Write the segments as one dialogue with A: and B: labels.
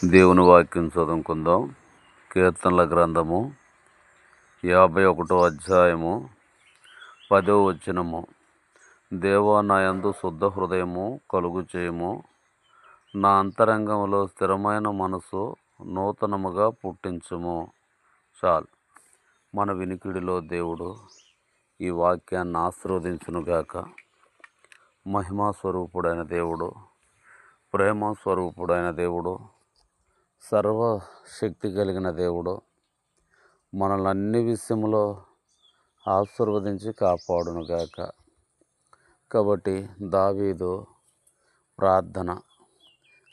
A: దేవుని వాక్యం చదువుకుందాం. కీర్తనల గ్రంథము 51వ అధ్యాయము 10వ వచనము. దేవా, నా యందు శుద్ధ హృదయము కలుగు చేయము, నా అంతరంగంలో స్థిరమైన మనసు నూతనముగా పుట్టించుము. చాలు. మన వినికిడిలో దేవుడు ఈ వాక్యాన్ని ఆశీర్వదించునుగాక. మహిమా స్వరూపుడైన దేవుడు, ప్రేమ స్వరూపుడైన దేవుడు, సర్వశక్తి కలిగిన దేవుడు మనల్ని అన్ని విషయంలో ఆశీర్వదించి కాపాడునుగాక. కాబట్టి దావీదు ప్రార్థన,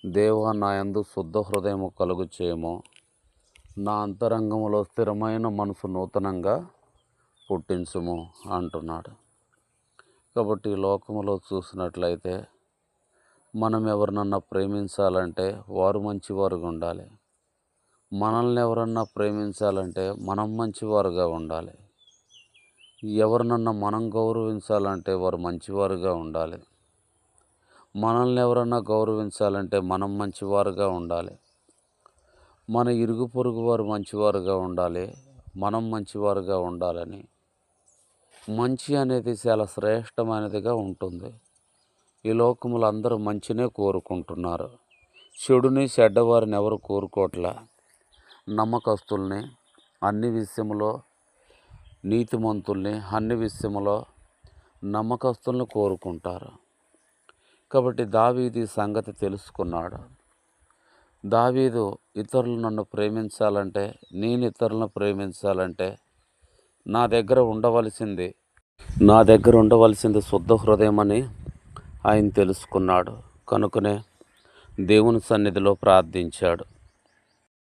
A: దేవా, నా యందు శుద్ధ హృదయము కలుగు చేయము, నా అంతరంగంలో స్థిరమైన మనసు నూతనంగా పుట్టించుము అంటున్నాడు. కాబట్టి ఈ లోకంలో చూసినట్లయితే మనం ఎవరినన్నా ప్రేమించాలంటే వారు మంచివారుగా ఉండాలి. మనల్ని ఎవరన్నా ప్రేమించాలంటే మనం మంచివారుగా ఉండాలి. ఎవరినన్నా మనం గౌరవించాలంటే వారు మంచివారుగా ఉండాలి. మనల్ని ఎవరన్నా గౌరవించాలంటే మనం మంచివారుగా ఉండాలి. మన ఇరుగు పొరుగు వారు మంచివారుగా ఉండాలి, మనం మంచివారుగా ఉండాలని. మంచి అనేది చాలా శ్రేష్టమైనదిగా ఉంటుంది. ఈ లోకములు అందరూ మంచినే కోరుకుంటున్నారు. చెడుని చెడ్డవారిని ఎవరు కోరుకోవట్లే. నమ్మకస్తుల్ని అన్ని విషయంలో, నీతిమంతుల్ని అన్ని విషయంలో నమ్మకస్తుల్ని కోరుకుంటారు. కాబట్టి దావీదు ఈ సంగతి తెలుసుకున్నాడు. దావీదు ఇతరులు నన్ను ప్రేమించాలంటే, నేను ఇతరులను ప్రేమించాలంటే నా దగ్గర ఉండవలసింది శుద్ధ హృదయం అని ఆయన తెలుసుకున్నాడు. కనుకనే దేవుని సన్నిధిలో ప్రార్థించాడు.